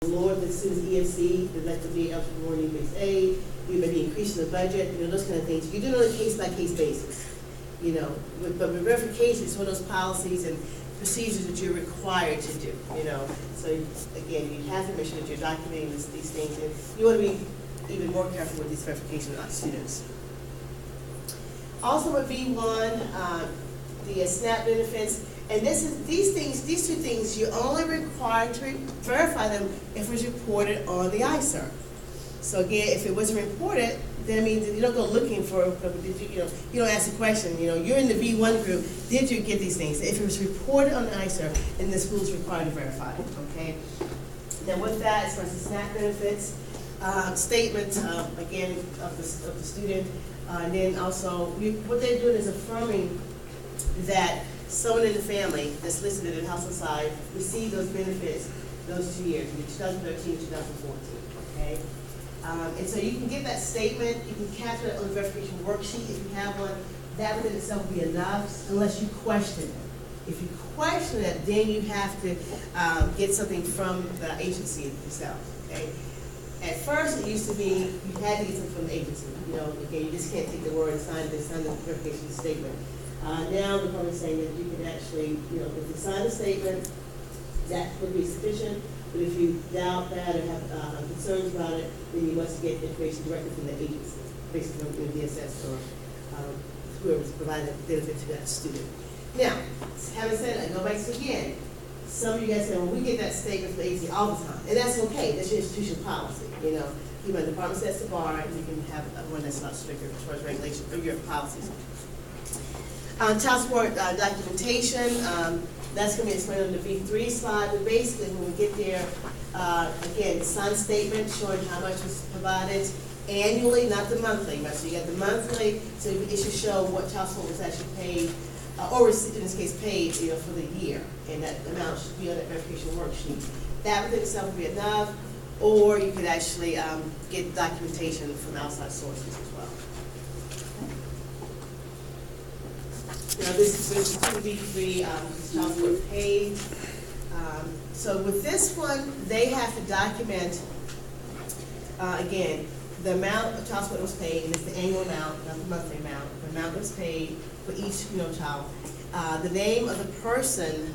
lower the student's EFC, the electively eligible for need-based aid, you may be increasing the budget, those kind of things. You do it on a case-by-case basis, but with verification, it's one of those policies and procedures that you're required to do, So again, you have to make sure that you're documenting these things, and you want to be even more careful with these verifications on students. Also with V1, the SNAP benefits, and these two things, you're only required to verify them if it was reported on the ISER. So again, if it wasn't reported, then it means you don't go looking for, you don't ask the question, you're in the V1 group, did you get these things? If it was reported on the ISER, then the school is required to verify it, okay? Now with that, as far as the SNAP benefits, statement, again, of the student, and then also, what they're doing is affirming that someone in the family that's listed in the household side received those benefits those 2 years, 2013 2014, okay? And so you can get that statement, you can capture it on the verification worksheet if you have one. That within itself will be enough unless you question it. If you question it, then you have to get something from the agency itself, okay? At first, it used to be you had to get something from the agency. Again, you just can't take the word and sign the verification statement. Now the government is saying that you can actually, if you sign a statement, that would be sufficient. But if you doubt that or have concerns about it, then you must get information directly from the agency, basically from the DSS or whoever's providing the benefit to that student. Now, having said that, I go back to again. Some of you guys say, well, we get that statement from the agency all the time, and that's okay. That's your institution policy. Even the department sets the bar, and you can have one that's not stricter as far as regulation or your policies. Child support documentation, that's going to be explained on the V3 slide, but basically when we get there, again, signed statement showing how much was provided annually, not the monthly, right? So you got the monthly, so it should show what child support was actually paid, or in this case paid, for the year, and that amount should be on that verification worksheet. That within itself would be enough, or you could actually get documentation from outside sources as well. Now this is going to be child support paid. So with this one, they have to document, again, the amount of child support that was paid, and it's the annual amount, not the monthly amount, the amount that was paid for each child. The name of the person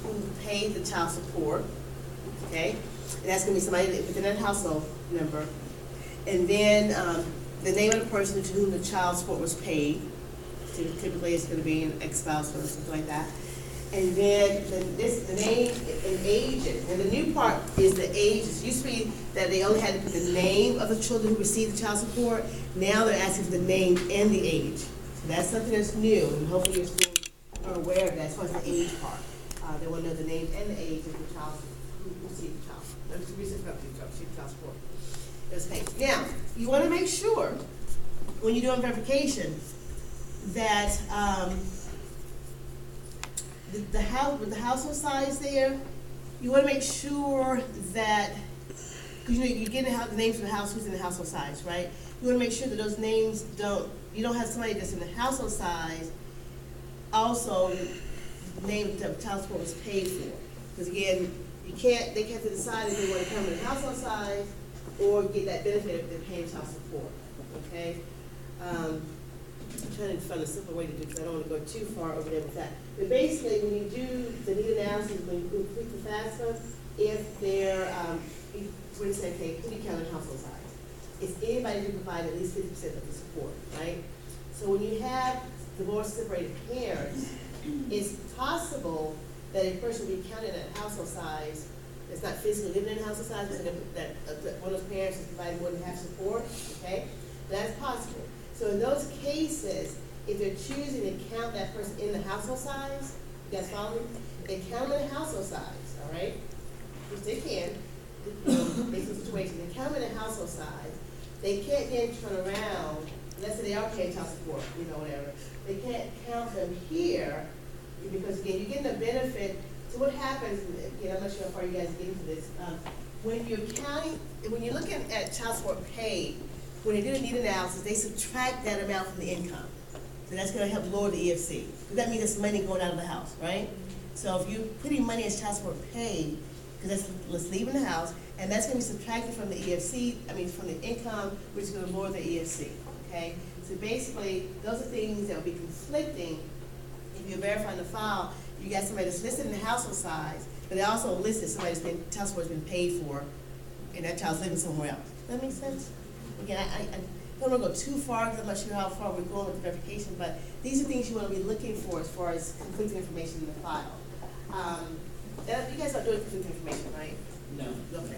who paid the child support, okay? And that's going to be somebody within that household member. And then the name of the person to whom the child support was paid. Typically it's going to be an ex-spouse or something like that. And then the name and ages. And the new part is the ages. It used to be that they only had to put the name of the children who received the child support. Now they're asking for the name and the age. So that's something that's new, and hopefully your students are aware of that as far as the age part. They want to know the name and the age of the child who received the child. Received the child support. That's paid. Now, you want to make sure when you're doing verification that the house with the household size there, you want to make sure that, because you're getting the names from the house who's in the household size, right? You want to make sure that those names you don't have somebody that's in the household size also name the child support was paid for. Because again, they have to decide if they want to come in the household size or get that benefit if they're paying child support. Okay. I'm trying to find a simple way to do it because I don't want to go too far over there with that. But basically, when you do the need analysis, when you complete the FAFSA, if they're, we're saying, okay, who do you count in household size? It's anybody who provides at least 50% of the support, right? So when you have divorced separated parents, it's possible that a person will be counted at household size that's not physically living in household size, but that one of those parents is providing more than half support, okay? That's possible. So in those cases, if they're choosing to count that person in the household size, you guys follow me? They count them in the household size, all right? Which they can, based on the situation. They count them in the household size. They can't then turn around, let's say they are paying child support, whatever. They can't count them here because, again, you're getting a benefit. So what happens, again, I'm not sure how far you guys get into this. When you're looking at child support paid, when they do the need analysis, they subtract that amount from the income. So that's going to help lower the EFC. Because that means there's money going out of the house, right? So if you're putting money as child support paid, because that's leaving the house, And that's gonna be subtracted from the EFC, from the income, which is gonna lower the EFC, okay? So basically, those are things that will be conflicting. If you're verifying the file, you got somebody that's listed in the household size, but they also listed somebody that's been, child support has been paid for, and that child's living somewhere else. Does that make sense? Again, I don't wanna go too far, because I'm not sure how far we're going with the verification, but these are things you wanna be looking for as far as conflicting information in the file. You guys are doing conflicting information, right? No. Okay.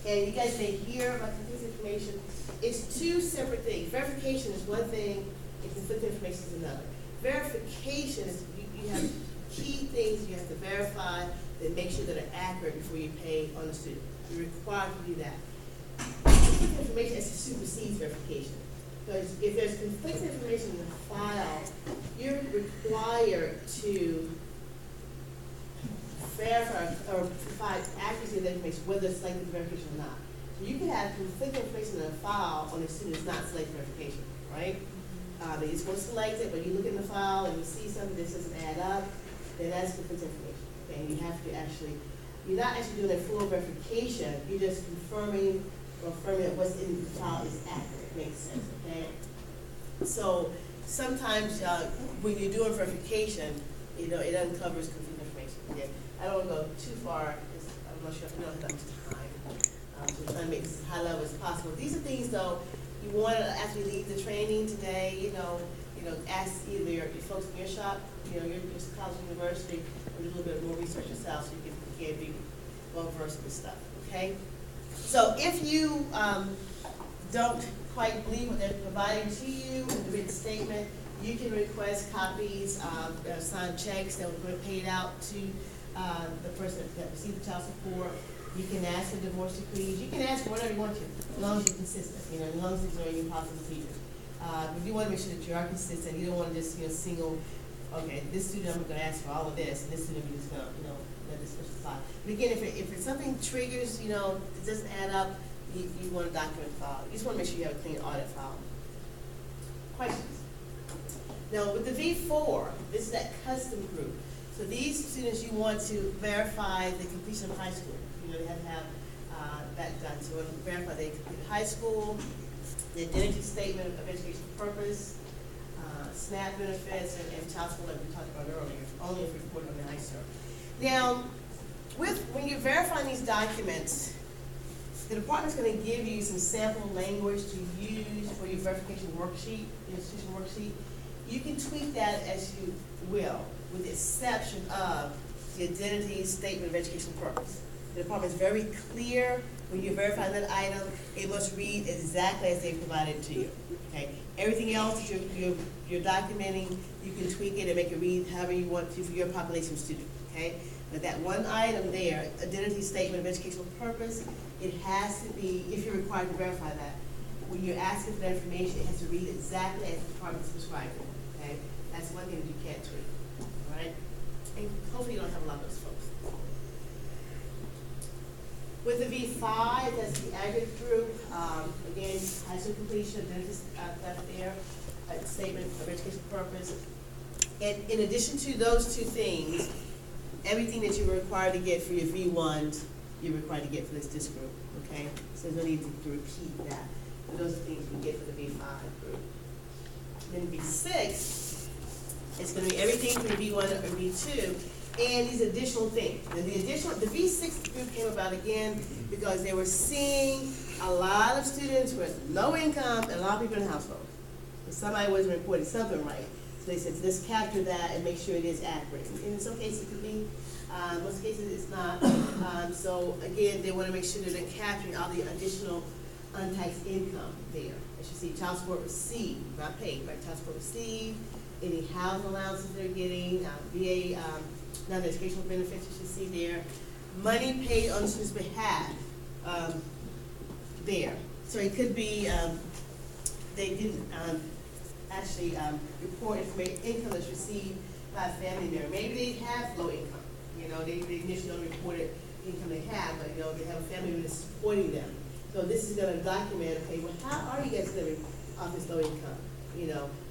And you guys may hear about conflicting information. It's two separate things. Verification is one thing, and conflicting information is another. Verification is, you have key things you have to verify that make sure that are accurate before you pay on the student. You're required to do that. Conflicting information is supersedes verification. Because if there's conflicting information in the file, you're required to verify or provide accuracy of the information, whether it's selected for verification or not. You can have conflicting information in a file on a student that's not selected for verification, right? They just want to select it, but you look in the file and you see something that doesn't add up, then that's conflicting information. Okay, and you have to actually, you're not actually doing a full verification, you're just confirming or affirming that what's in the file is accurate. Makes sense, okay? So sometimes when you're doing verification, it uncovers conflicting information. Okay? I don't want to go too far, because I'm not sure if we don't have that much time. So we're trying to make this as high level as possible. These are things, though, you want to, after you leave the training today, ask either your folks in your shop, your college, university, or do a little bit more research yourself so you can be well versed with stuff, okay? So if you don't quite believe what they're providing to you in the written statement, you can request copies of signed checks that were paid out to the person that received the child support. You can ask for divorce decrees. You can ask for whatever you want to, as long as you're consistent, as long as it's in your policy procedures. But you want to make sure that you are consistent. You don't want to just, single, okay, this student I'm going to ask for all of this, and this student I'm just going to, let this person apply. But again, if it's something triggers, it doesn't add up, you want a document file. You just want to make sure you have a clean audit file. Questions? Now, with the V4, this is that custom group. So these students, you want to verify the completion of high school. They have to have that done. So verify they completed high school, the identity statement of educational purpose, SNAP benefits, and child support like we talked about earlier, only if reported on the ICER. Now, when you're verifying these documents, the department's going to give you some sample language to use for your verification worksheet, your institution worksheet. You can tweak that as you will, with the exception of the identity statement of educational purpose. The department is very clear when you're verifying that item, it must read exactly as they provided it to you. Okay. Everything else that you're documenting, you can tweak it and make it read however you want to for your population student. Okay. But that one item there, identity statement of educational purpose, it has to be, if you're required to verify that, when you're asking for that information, it has to read exactly as the department's prescribed it. Okay. That's one thing that you can't tweak. All right. And hopefully you don't have a lot of those folks. With the V5, that's the aggregate group. Again, high school completion, dentist theft there, a statement of educational purpose. And in addition to those two things, everything that you were required to get for your V1s, you're required to get for this group, okay? So there's no need to repeat that. But those are things you get for the V5 group. Then V6, it's going to be everything from V1 or V2. And these additional things. And the V6 group came about again because they were seeing a lot of students with low income and a lot of people in the household. And somebody wasn't reporting something right. So they said, let's capture that and make sure it is accurate. And in some cases it could be, most cases it's not. So again, they want to make sure that they're capturing all the additional untaxed income there. As you see, child support received, not paid, but child support received, any housing allowances they're getting, VA, non-educational benefits you should see there. Money paid on the student's behalf there. So it could be they didn't actually report income that's received by a family member. Maybe they have low income. They initially don't report income they have, but they have a family member that's supporting them. So this is going to document, okay, well, how are you guys living off this low income?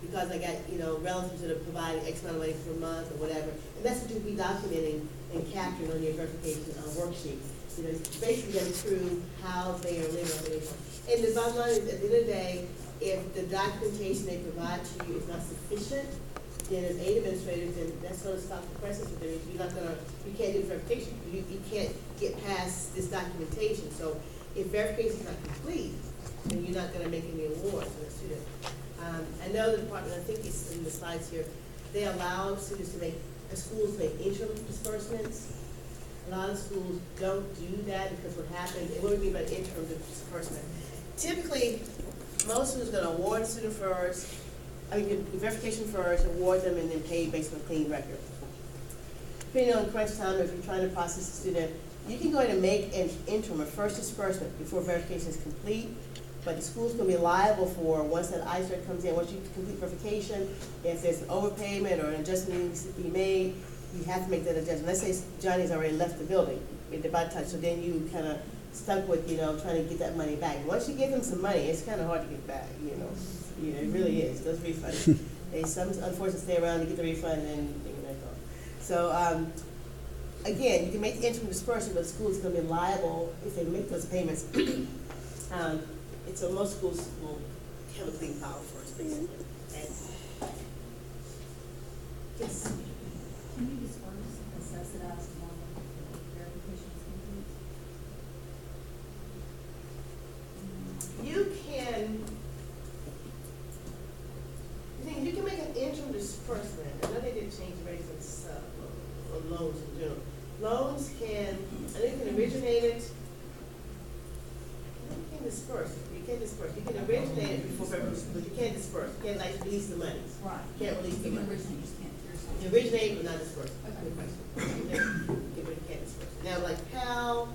Because I got, relatives that are providing X amount of money per month or whatever. And that's what you'll be documenting and capturing on your verification worksheet. You know, basically got to prove how they are living on their income. And the bottom line is, at the end of the day, if the documentation they provide to you is not sufficient, then as aid administrators, then that's gonna stop the process with them. You're not gonna, you can't do verification, you can't get past this documentation. So if verification is not complete, then you're not gonna make any awards for the student. I know the department, I think it's in the slides here, they allow students to make, schools make interim disbursements. A lot of schools don't do that because what happens, and what do we mean by interim disbursement? Typically, most schools are gonna award the student first, I mean, do verification first, award them, and then pay based on a clean record. Depending on crunch time, if you're trying to process a student, you can go ahead and make an interim or first disbursement before verification is complete, but the school's gonna be liable for, once that ICER comes in, once you complete verification, if there's an overpayment or an adjustment needs to be made, you have to make that adjustment. Let's say Johnny's already left the building at the bad time, so then you kind of stuck with, trying to get that money back. Once you give them some money, it's kind of hard to get back, it really is, those refunds. Some unfortunately stay around to get the refund and then they let go. So, again, you can make the interim disbursement, but the school's gonna be liable if they make those payments. And so most schools will have a clean file first, basically. Yes. Can you disclose and assess it as one verification is complete? You can make an interim disbursement. I know they did change the rates on loans in general. Loans can, I think you can originate it. You can disperse it. You can disperse. You can originate it before, but you can't disperse. You can't like release the money. Right. You can't release the You can money. originate, you just can't You originate but not disperse. Okay. Good question. You can't disperse. Now, like PAL,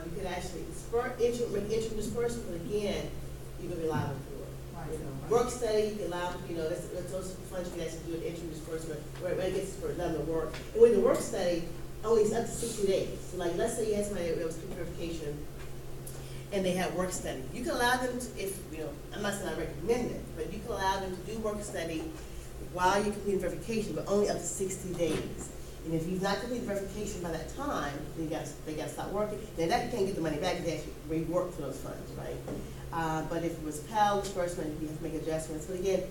you could actually make interim disbursement, but again, you're gonna be liable for it. Right. Work study, you can allow, that's those funds you can actually do an interim disbursement, where it gets for done the work. And with the work study, only it's up to 60 days. So like, let's say you had somebody that was verification, and they had work study. You can allow them to, if, I'm not saying I recommend it, but you can allow them to do work study while you're completing verification, but only up to 60 days. And if you've not completed verification by that time, then they got to stop working. Then that you can't get the money back because they actually rework for those funds, right? But if it was PAL disbursement, you have to make adjustments. But again,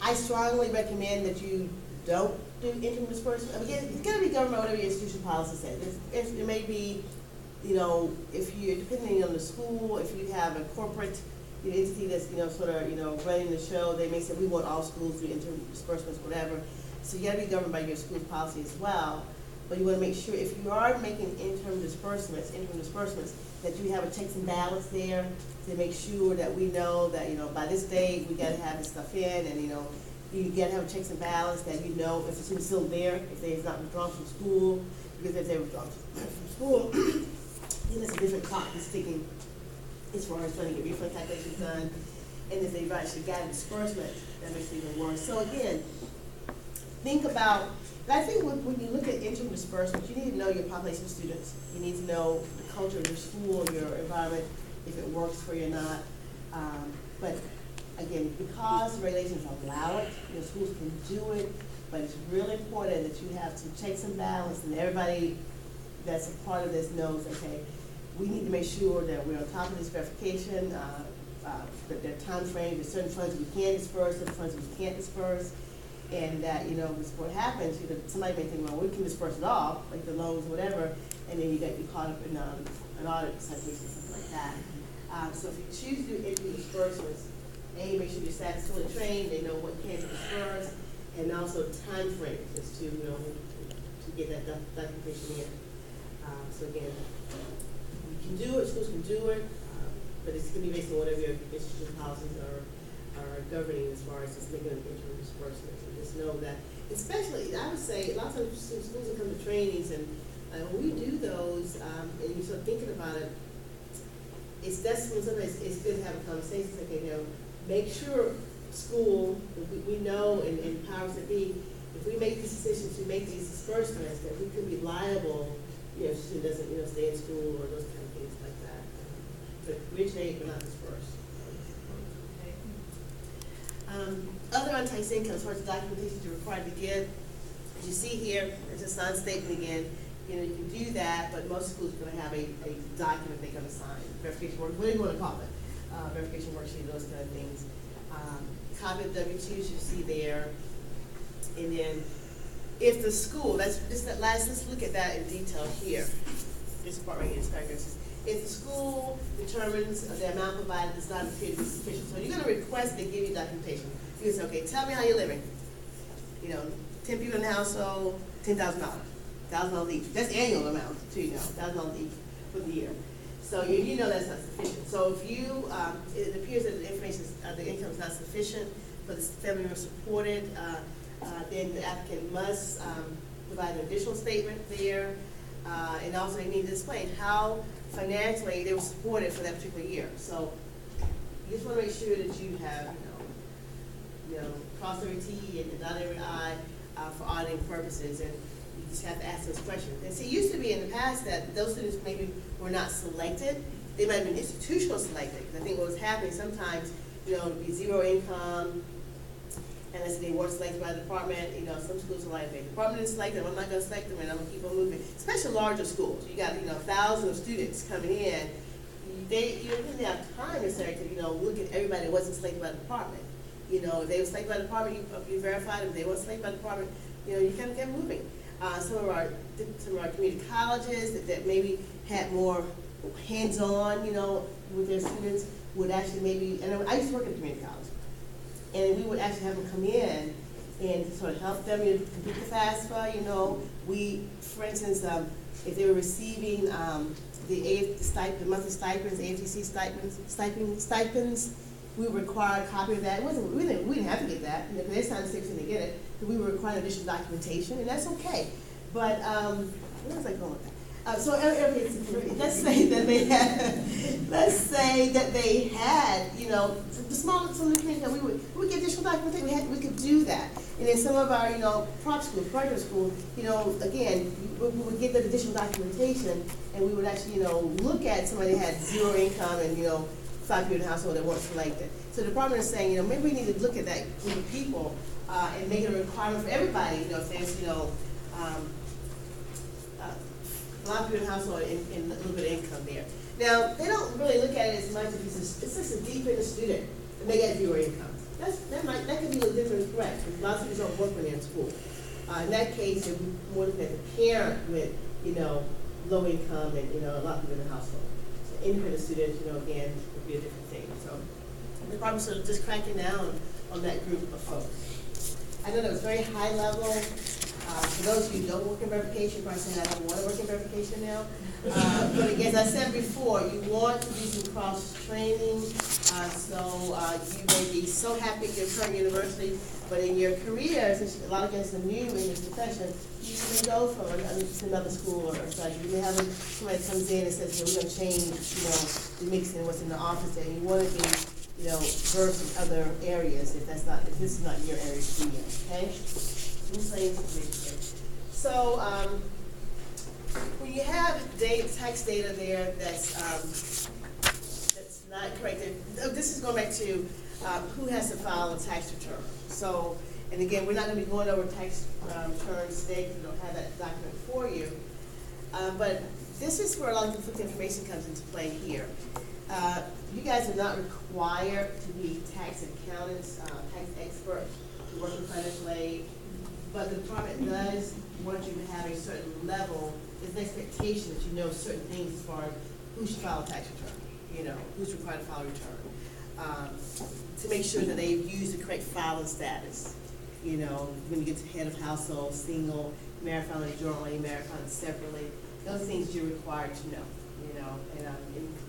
I strongly recommend that you don't do interim disbursement. Again, it's got to be governed by whatever your institution policy says. It may be, if you're depending on the school, if you have a corporate entity that's running the show, they may say we want all schools to do interim disbursements, whatever. So you got to be governed by your school's policy as well. But you want to make sure if you are making interim disbursements, that you have a checks and balance there to make sure that we know that by this date we got to have this stuff in, and you got to have a checks and balance that if the student's still there, if they have not withdrawn from school, because if they withdrawn from school, then it's a different clock that's ticking as far as trying to get refund calculations done. And if they've actually got a disbursement, that makes it even worse. So again, think about, and I think when you look at interim disbursements, you need to know your population of students. You need to know the culture of your school, your environment, if it works for you or not. But again, because regulations allow it, schools can do it, but it's really important that you have some checks and balance, and everybody that's a part of this knows, okay, we need to make sure that we're on top of this verification, that there are time frames, there's certain funds we can disperse, certain funds we can't disperse, and that, what happens, somebody may think, well, we can disperse it all, like the loans, whatever, and then you get caught up in an audit citation, something like that. So if you choose to do interim disbursements, make sure your staff is fully trained, they know what can to disperse, and also time frames as to, to get that documentation in. So again, you can do it, schools can do it, but it's going to be based on whatever your institution policies are governing as far as just making an interim disbursement. So just know that, especially, I would say, a lot of times schools will come to trainings, and when we do those, and you start thinking about it, that's when sometimes it's good to have a conversation. Okay, make sure school, we know, and powers that be, if we make these decisions to make these disbursements, that we could be liable, if student doesn't, stay in school or those kind of things like that. But originate but not disperse. Other untaxed income, as far as the documentation you're required to give, as you see here, there's a signed statement again. you know, you can do that, but most schools are gonna have a document they're gonna sign, verification work, what do you wanna call it? Verification worksheet, those kind of things. Copy of W-2s you see there. And then, if the school, let's look at that in detail here. This part right here, this paragraph says, if the school determines the amount provided does not appear to be sufficient, so you're gonna request they give you documentation. You can say, okay, tell me how you're living. You know, 10 people in the household, $10,000, $1,000 each. That's the annual amount, too, you know, $1,000 each for the year. So you know that's not sufficient. So if you, it appears that the information, the income is not sufficient for the family member supported, then the applicant must provide an additional statement there, and also they need to explain how financially they were supported for that particular year. So you just want to make sure that you have, cross every T and dot every I for auditing purposes, and you just have to ask those questions. And see, it used to be in the past that those students maybe were not selected. They might have been institutional selected. Because I think what was happening sometimes, it would be zero income, unless they weren't selected by the department. Some schools are like, the department didn't select them, I'm not going to select them, and I'm going to keep on moving. Especially larger schools. You got, thousands of students coming in. You don't really have time necessarily to, look at everybody that wasn't selected by the department. If they were selected by the department, you verify them. If they weren't selected by the department, you kind of get moving. Some of our community colleges that maybe had more hands-on, with their students would actually maybe, and I used to work at a community college, and we would actually have them come in and sort of help them complete the FAFSA. For instance, if they were receiving the monthly stipends, AFTC stipends, we would require a copy of that. We didn't have to get that. Because they signed the statement to get it, but we would require additional documentation, and that's okay. But where was I going with that? Let's say that they had, the small, some of the community, we would get additional documentation. We could do that. And then some of our, prep schools, graduate school, again, we would get the additional documentation, and we would actually, look at somebody that had zero income and, 5 people in the household that weren't selected. So the department is saying, maybe we need to look at that group of people and make it a requirement for everybody. If there's, a lot of people in the household and a little bit of income there. Now, they don't really look at it as much if it's just a deep in the student and they got zero income. That could be a different threat. A lot of students don't work when they're in school. In that case, they're more looking at the parent with, low income and, a lot of people in the household. So independent students, again, would be a different thing. So the department sort of just cracking down on that group of folks. I know that was very high level. For those of you who don't work in verification, you probably say, I don't want to work in verification now. But again, as I said before, you want to do some cross-training. So you may be so happy at your current university, but in your career, since a lot of us are new in this profession, you may go from to another school or such. You may have somebody that comes in and says, we're going to change, the mix in what's in the office there. You want to be, versed in other areas if this is not your area to be in, okay? So when you have tax data there that's not correct, this is going back to who has to file a tax return. So, and again, we're not going to be going over tax returns today because we don't have that document for you. But this is where a lot of conflicting information comes into play here. You guys are not required to be tax accountants, tax experts to work in financial aid. But the department does want you to have a certain level. There's an expectation that you know certain things as far as who should file a tax return, who's required to file a return, to make sure that they've used the correct filing status. When you get to head of household, single, married filing jointly, married filing separately, those things you're required to know. And a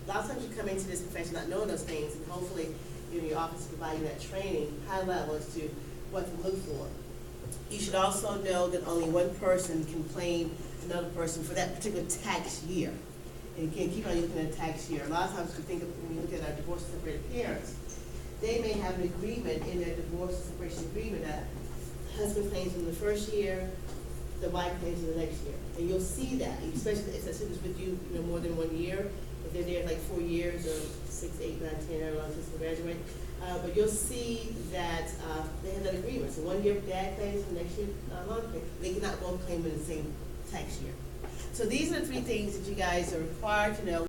lot of times you come into this profession not knowing those things, and hopefully your office will provide you that training, high level, as to what to look for. You should also know that only one person can claim another person for that particular tax year. And again, keep on looking at a tax year. A lot of times when you look at our divorce and separated parents, they may have an agreement in their divorce and separation agreement that the husband claims in the first year, the wife claims in the next year. And you'll see that, especially if that student's with you, more than 1 year. If they're there like 4 years or 6, 8, 9, 10, everyone since they graduate. But you'll see that they have that agreement. So 1 year dad claims, the next year mom claims. They cannot both claim in the same tax year. So these are the three things that you guys are required to know.